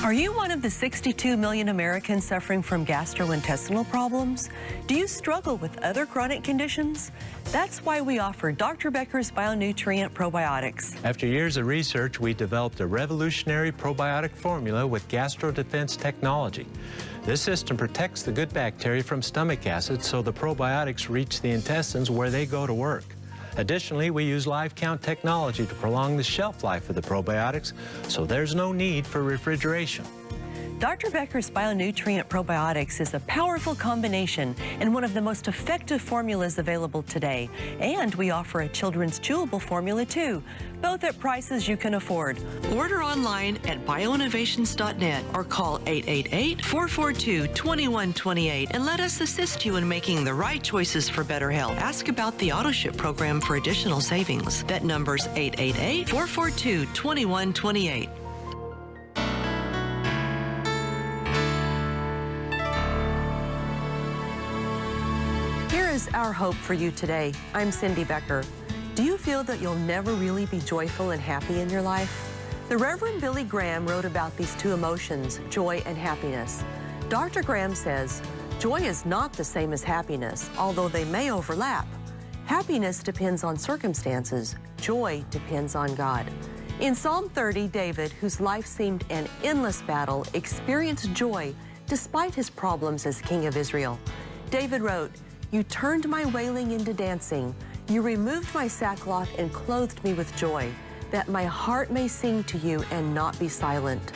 Are you one of the 62 million Americans suffering from gastrointestinal problems? Do you struggle with other chronic conditions? That's why we offer Dr. Becker's Bionutrient Probiotics. After years of research, we developed a revolutionary probiotic formula with gastro defense technology. This system protects the good bacteria from stomach acid so the probiotics reach the intestines where they go to work. Additionally, we use live count technology to prolong the shelf life of the probiotics, so there's no need for refrigeration. Dr. Becker's Bionutrient Probiotics is a powerful combination and one of the most effective formulas available today. And we offer a children's chewable formula too, both at prices you can afford. Order online at bioinnovations.net or call 888-442-2128 and let us assist you in making the right choices for better health. Ask about the AutoShip program for additional savings. That number's 888-442-2128. Here is our hope for you today. I'm Cindy Becker. Do you feel that you'll never really be joyful and happy in your life? The Reverend Billy Graham wrote about these two emotions, joy and happiness. Dr. Graham says, joy is not the same as happiness, although they may overlap. Happiness depends on circumstances. Joy depends on God. In Psalm 30, David, whose life seemed an endless battle, experienced joy despite his problems as king of Israel. David wrote, "You turned my wailing into dancing. You removed my sackcloth and clothed me with joy, that my heart may sing to you and not be silent."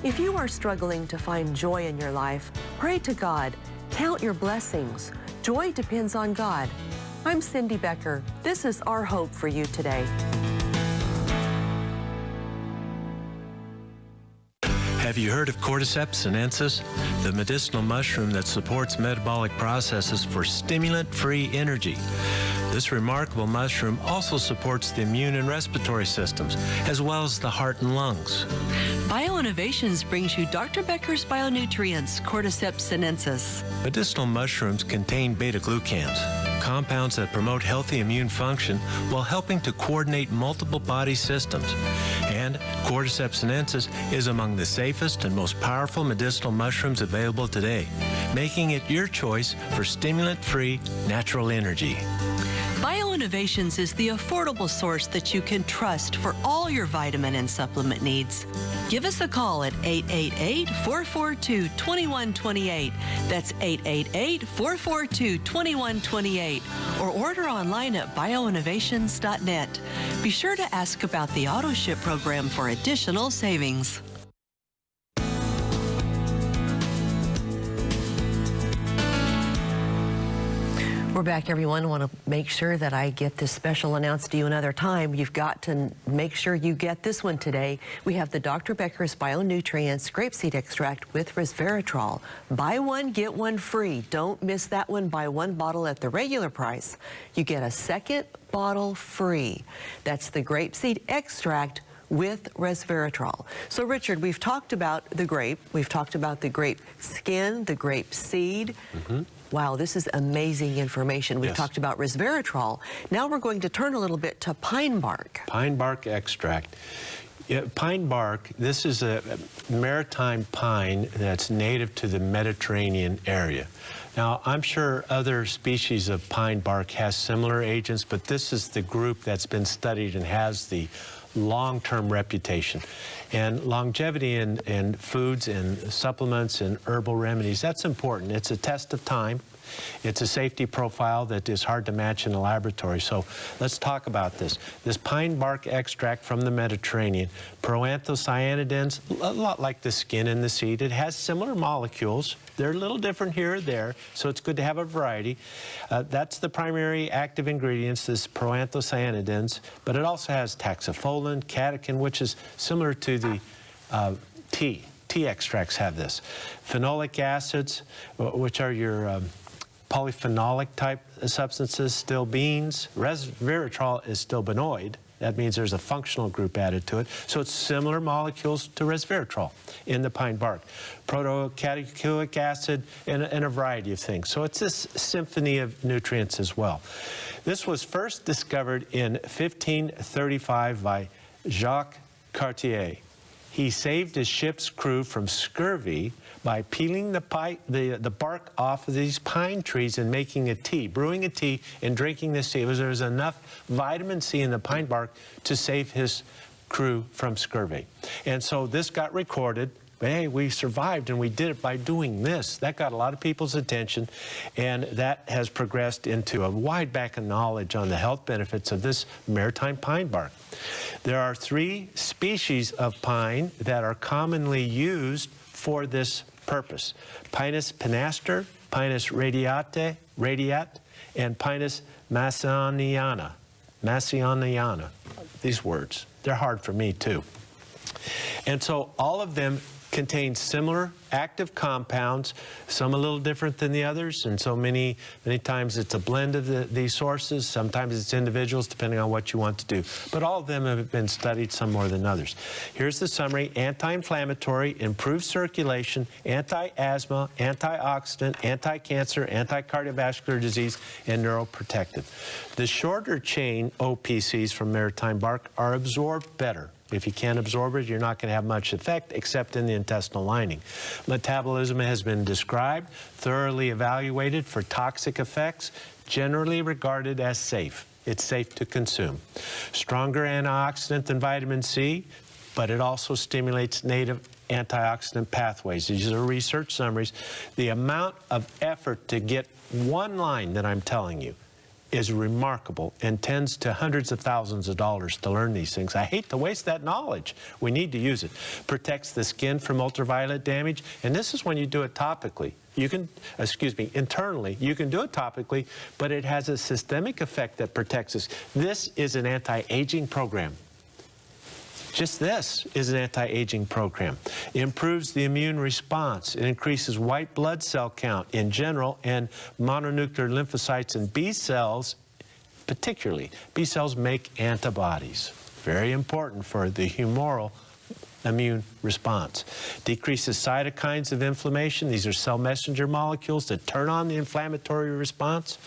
If you are struggling to find joy in your life, pray to God. Count your blessings. Joy depends on God. I'm Cindy Becker. This is our hope for you today. Have you heard of Cordyceps sinensis, the medicinal mushroom that supports metabolic processes for stimulant-free energy? This remarkable mushroom also supports the immune and respiratory systems, as well as the heart and lungs. Bioinnovations brings you Dr. Becker's Bionutrients, Cordyceps sinensis. Medicinal mushrooms contain beta-glucans, compounds that promote healthy immune function while helping to coordinate multiple body systems. And Cordyceps sinensis is among the safest and most powerful medicinal mushrooms available today, making it your choice for stimulant-free natural energy. Bioinnovations is the affordable source that you can trust for all your vitamin and supplement needs. Give us a call at 888-442-2128. That's 888-442-2128. Or order online at bioinnovations.net. Be sure to ask about the AutoShip program for additional savings. We're back, everyone. I want to make sure that I get this special announced to you another time. You've got to make sure you get this one today. We have the Dr. Becker's Bionutrients Grapeseed Extract with Resveratrol. Buy one, get one free. Don't miss that one. Buy one bottle at the regular price. You get a second bottle free. That's the Grapeseed Extract with resveratrol. So Richard, we've talked about the grape, we've talked about the grape skin, the grape seed. Wow, this is amazing information. We've talked about resveratrol. Now we're going to turn a little bit to pine bark. Pine bark extract. Pine bark, this is a maritime pine that's native to the Mediterranean area. Now, I'm sure other species of pine bark has similar agents, but this is the group that's been studied and has the long-term reputation. And longevity in foods and supplements and herbal remedies, that's important. It's a test of time. It's a safety profile that is hard to match in a laboratory. So let's talk about this. This pine bark extract from the Mediterranean, proanthocyanidins, a lot like the skin and the seed. It has similar molecules. They're a little different here or there, so it's good to have a variety. That's the primary active ingredients, this proanthocyanidins, but it also has taxofolin, catechin, which is similar to the tea. Tea extracts have this. Phenolic acids, which are your polyphenolic type substances, still beans. Resveratrol is still benoid. That means there's a functional group added to it. So it's similar molecules to resveratrol in the pine bark. Protocatechuic acid and a variety of things. So it's this symphony of nutrients as well. This was first discovered in 1535 by Jacques Cartier. He saved his ship's crew from scurvy by peeling the bark off of these pine trees and making a tea, brewing a tea and drinking this tea. There was enough vitamin C in the pine bark to save his crew from scurvy. And so this got recorded. Hey, we survived and we did it by doing this. That got a lot of people's attention, and that has progressed into a wide bank of knowledge on the health benefits of this maritime pine bark. There are 3 species of pine that are commonly used for this purpose: Pinus pinaster, Pinus radiate, and Pinus massoniana. These words, they're hard for me too. And so all of them contain similar active compounds, some a little different than the others, and so many times it's a blend of these sources, sometimes it's individuals, depending on what you want to do. But all of them have been studied, some more than others. Here's the summary: anti-inflammatory, improves circulation, anti-asthma, antioxidant, anti-cancer, anti-cardiovascular disease, and neuroprotective. The shorter chain OPCs from maritime bark are absorbed better. If you can't absorb it, you're not going to have much effect except in the intestinal lining. Metabolism has been described, thoroughly evaluated for toxic effects, generally regarded as safe. It's safe to consume. Stronger antioxidant than vitamin C, but it also stimulates native antioxidant pathways. These are research summaries. The amount of effort to get one line that I'm telling you is remarkable and tends to hundreds of thousands of dollars to learn these things. I hate to waste that knowledge. We need to use it. Protects the skin from ultraviolet damage, and this is when you do it topically. You can, internally, you can do it topically, but it has a systemic effect that protects us. This is an anti-aging program. Just this is an anti-aging program. It improves the immune response. It increases white blood cell count in general and mononuclear lymphocytes and B cells, particularly. B cells make antibodies. Very important for the humoral immune response. Decreases cytokines of inflammation. These are cell messenger molecules that turn on the inflammatory response.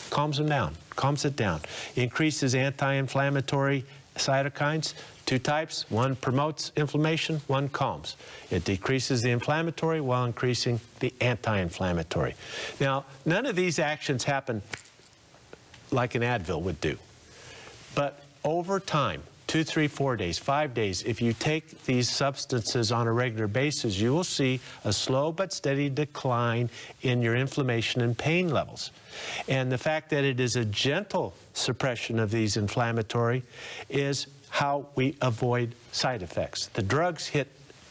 Calms them down, calms it down. Increases anti-inflammatory cytokines. 2 types, one promotes inflammation, one calms. It decreases the inflammatory while increasing the anti-inflammatory. Now, none of these actions happen like an Advil would do. But over time, 2, 3, 4 days, 5 days, if you take these substances on a regular basis, you will see a slow but steady decline in your inflammation and pain levels. And the fact that it is a gentle suppression of these inflammatory is how we avoid side effects. The drugs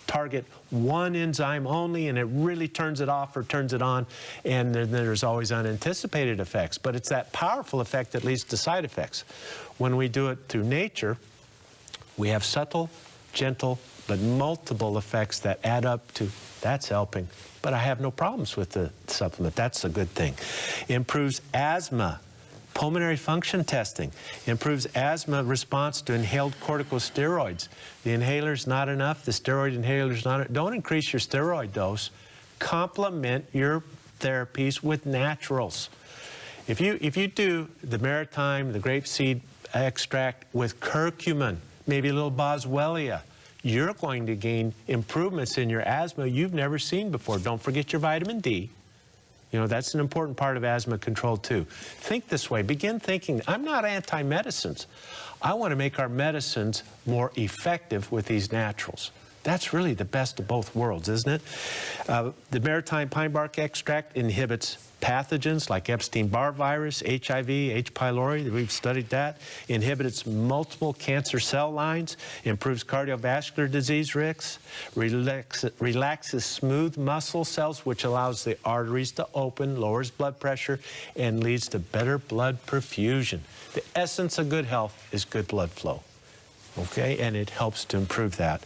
target one enzyme only, and it really turns it off or turns it on, and then there's always unanticipated effects. But it's that powerful effect that leads to side effects. When we do it through nature, we have subtle, gentle, but multiple effects that add up to, that's helping. But I have no problems with the supplement. That's a good thing. Improves asthma, Pulmonary function testing improves asthma response to inhaled corticosteroids. The inhaler's not enough, the steroid inhaler's not enough. Don't increase your steroid dose. Complement your therapies with naturals. If you do the Maritime, the grapeseed extract with curcumin, maybe a little boswellia, you're going to gain improvements in your asthma you've never seen before. Don't forget your vitamin D. You know, that's an important part of asthma control too. Think this way. Begin thinking, I'm not anti-medicines. I want to make our medicines more effective with these naturals. That's really the best of both worlds, isn't it? The Maritime pine bark extract inhibits pathogens like Epstein-Barr virus, HIV, H. pylori, we've studied that, inhibits multiple cancer cell lines, improves cardiovascular disease risks, relaxes smooth muscle cells, which allows the arteries to open, lowers blood pressure, and leads to better blood perfusion. The essence of good health is good blood flow. Okay, and it helps to improve that.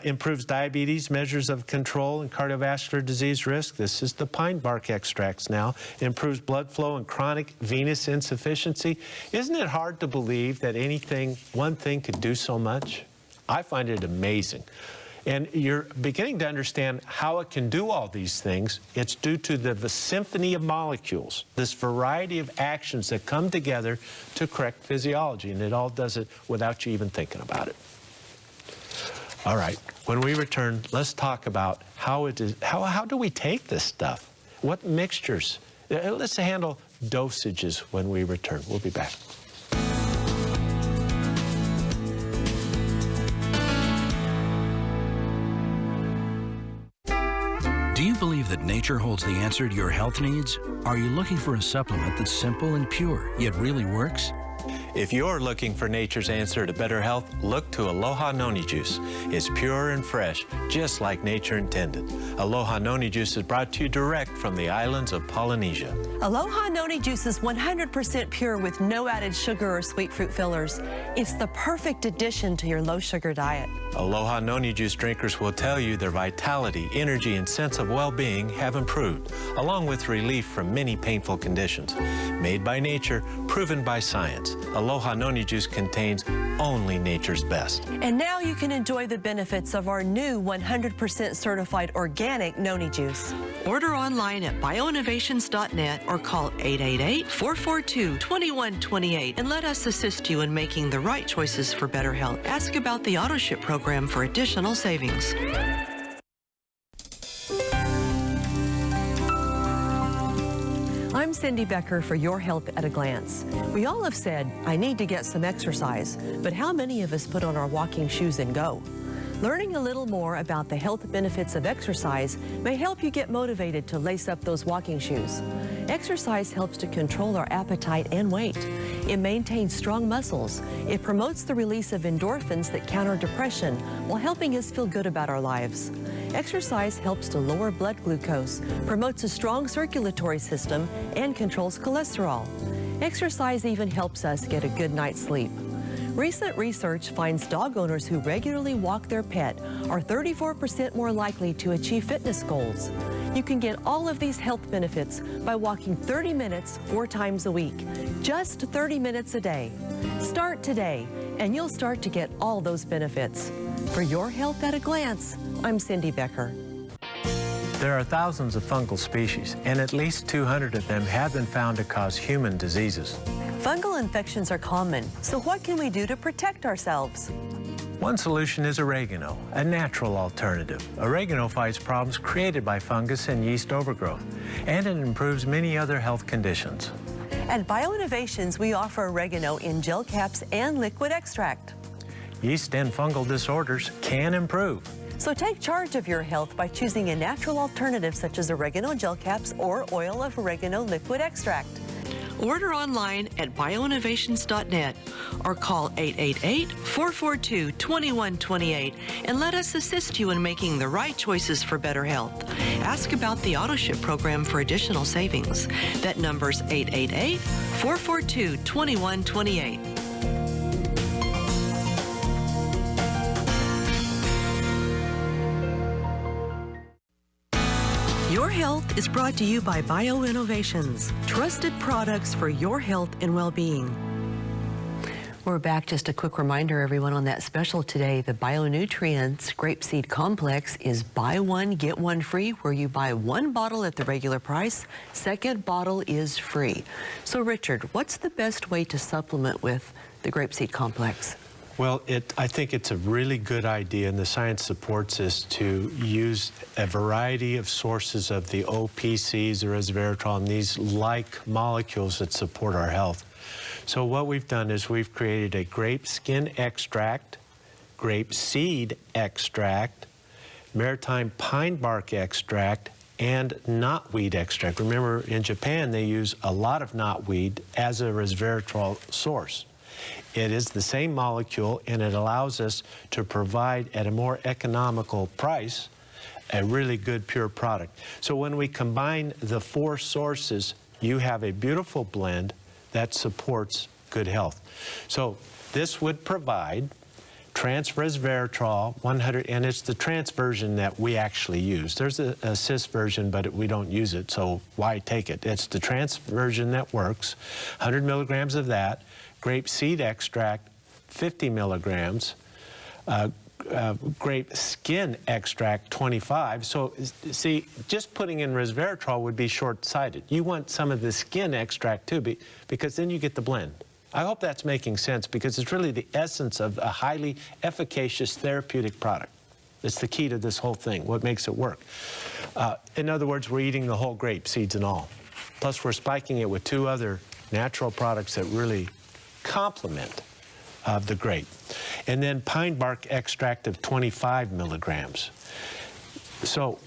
Improves diabetes, measures of control and cardiovascular disease risk. This is the pine bark extracts now. Improves blood flow and chronic venous insufficiency. Isn't it hard to believe that one thing could do so much? I find it amazing. And you're beginning to understand how it can do all these things. It's due to the symphony of molecules, this variety of actions that come together to correct physiology, and it all does it without you even thinking about it. All right, when we return, let's talk about how do we take this stuff? What mixtures? Let's handle dosages when we return. We'll be back. Do you believe that nature holds the answer to your health needs? Are you looking for a supplement that's simple and pure, yet really works? If you're looking for nature's answer to better health, look to Aloha Noni Juice. It's pure and fresh, just like nature intended. Aloha Noni Juice is brought to you direct from the islands of Polynesia. Aloha Noni Juice is 100% pure with no added sugar or sweet fruit fillers. It's the perfect addition to your low-sugar diet. Aloha Noni Juice drinkers will tell you their vitality, energy, and sense of well-being have improved, along with relief from many painful conditions. Made by nature, proven by science, Aloha Noni Juice contains only nature's best. And now you can enjoy the benefits of our new 100% certified organic Noni Juice. Order online at bioinnovations.net or call 888-442-2128 and let us assist you in making the right choices for better health. Ask about the AutoShip program for additional savings. I'm Cindy Becker for Your Health at a Glance. We all have said, I need to get some exercise, but how many of us put on our walking shoes and go? Learning a little more about the health benefits of exercise may help you get motivated to lace up those walking shoes. Exercise helps to control our appetite and weight. It maintains strong muscles. It promotes the release of endorphins that counter depression while helping us feel good about our lives. Exercise helps to lower blood glucose, promotes a strong circulatory system, and controls cholesterol. Exercise even helps us get a good night's sleep. Recent research finds dog owners who regularly walk their pet are 34% more likely to achieve fitness goals. You can get all of these health benefits by walking 30 minutes 4 times a week, just 30 minutes a day. Start today, and you'll start to get all those benefits. For Your Health at a Glance, I'm Cindy Becker. There are thousands of fungal species, and at least 200 of them have been found to cause human diseases. Fungal infections are common, so what can we do to protect ourselves? One solution is oregano, a natural alternative. Oregano fights problems created by fungus and yeast overgrowth, and it improves many other health conditions. At BioInnovations, we offer oregano in gel caps and liquid extract. Yeast and fungal disorders can improve. So take charge of your health by choosing a natural alternative such as oregano gel caps or oil of oregano liquid extract. Order online at bioinnovations.net or call 888-442-2128 and let us assist you in making the right choices for better health. Ask about the AutoShip program for additional savings. That number's 888-442-2128. Your health is brought to you by BioInnovations, trusted products for your health and well-being. We're back. Just a quick reminder, everyone, on that special today. The BioNutrients Grapeseed Complex is buy one, get one free, where you buy one bottle at the regular price. Second bottle is free. So, Richard, what's the best way to supplement with the Grapeseed Complex? Well, I think it's a really good idea, and the science supports this, to use a variety of sources of the OPCs, the resveratrol, and these like molecules that support our health. So what we've done is we've created a grape skin extract, grape seed extract, Maritime pine bark extract, and knotweed extract. Remember, in Japan, they use a lot of knotweed as a resveratrol source. It is the same molecule, and it allows us to provide at a more economical price a really good pure product. So when we combine the four sources, you have a beautiful blend that supports good health. So this would provide trans resveratrol 100, and it's the trans version that we actually use. There's a cis version, but we don't use it, so why take it? It's the trans version that works. 100 milligrams of that, grape seed extract 50 milligrams, grape skin extract 25. So see, just putting in resveratrol would be short-sighted. You want some of the skin extract too, because then you get the blend. I hope that's making sense, because it's really the essence of a highly efficacious therapeutic product. It's the key to this whole thing, what makes it work. In other words, we're eating the whole grape, seeds and all. Plus, we're spiking it with two other natural products that really complement the grape. And then pine bark extract of 25 milligrams. So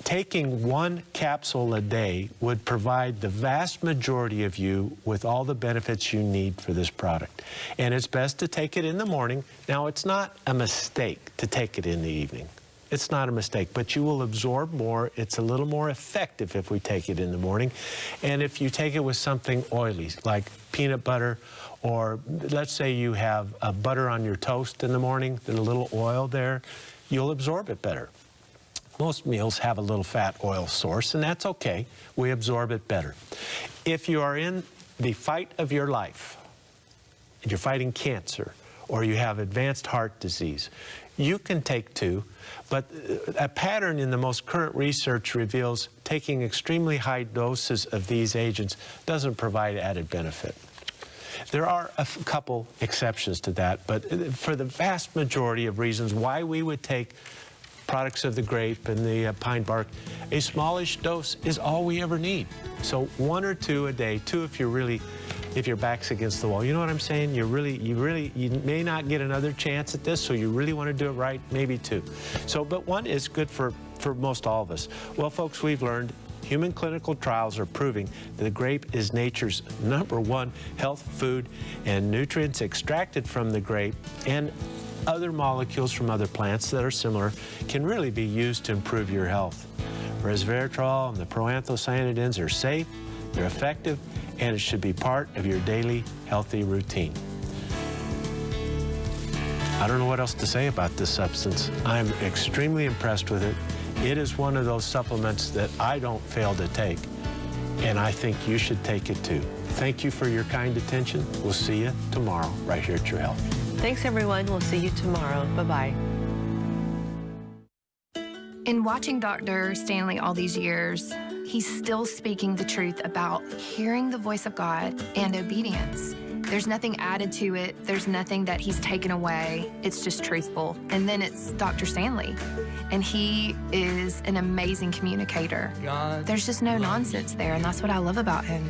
taking one capsule a day would provide the vast majority of you with all the benefits you need for this product. And it's best to take it in the morning. Now, it's not a mistake to take it in the evening. It's not a mistake, but you will absorb more. It's a little more effective if we take it in the morning. And if you take it with something oily, like peanut butter, or let's say you have butter on your toast in the morning, then a little oil there, you'll absorb it better. Most meals have a little fat oil source, and that's okay. We absorb it better. If you are in the fight of your life, and you're fighting cancer, or you have advanced heart disease, you can take two, but a pattern in the most current research reveals taking extremely high doses of these agents doesn't provide added benefit. There are a couple exceptions to that, but for the vast majority of reasons why we would take products of the grape and the pine bark, a smallish dose is all we ever need. So one or two a day, two if your back's against the wall. You know what I'm saying? You may not get another chance at this, so you really want to do it right, maybe two. So, but one is good for most all of us. Well, folks, we've learned human clinical trials are proving that the grape is nature's #1 health food, and nutrients extracted from the grape and other molecules from other plants that are similar can really be used to improve your health. Resveratrol and the proanthocyanidins are safe, they're effective, and it should be part of your daily healthy routine. I don't know what else to say about this substance. I'm extremely impressed with it. It is one of those supplements that I don't fail to take, and I think you should take it too. Thank you for your kind attention. We'll see you tomorrow right here at Your Health. Thanks, everyone. We'll see you tomorrow. Bye-bye. In watching Dr. Stanley all these years, he's still speaking the truth about hearing the voice of God and obedience. There's nothing added to it. There's nothing that he's taken away. It's just truthful. And then it's Dr. Stanley, and he is an amazing communicator. There's just no nonsense there, and that's what I love about him.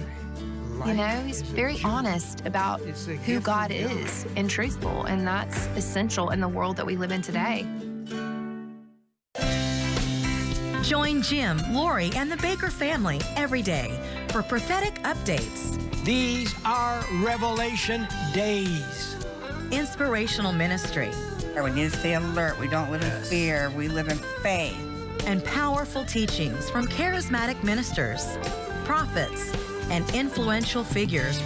You know, he's very honest about who God is and truthful, and that's essential in the world that we live in today. Join Jim, Lori, and the Baker family every day for prophetic updates, These are revelation days. inspirational ministry, We need to stay alert. We don't live in fear. We live in faith. and powerful teachings from charismatic ministers, prophets, and influential figures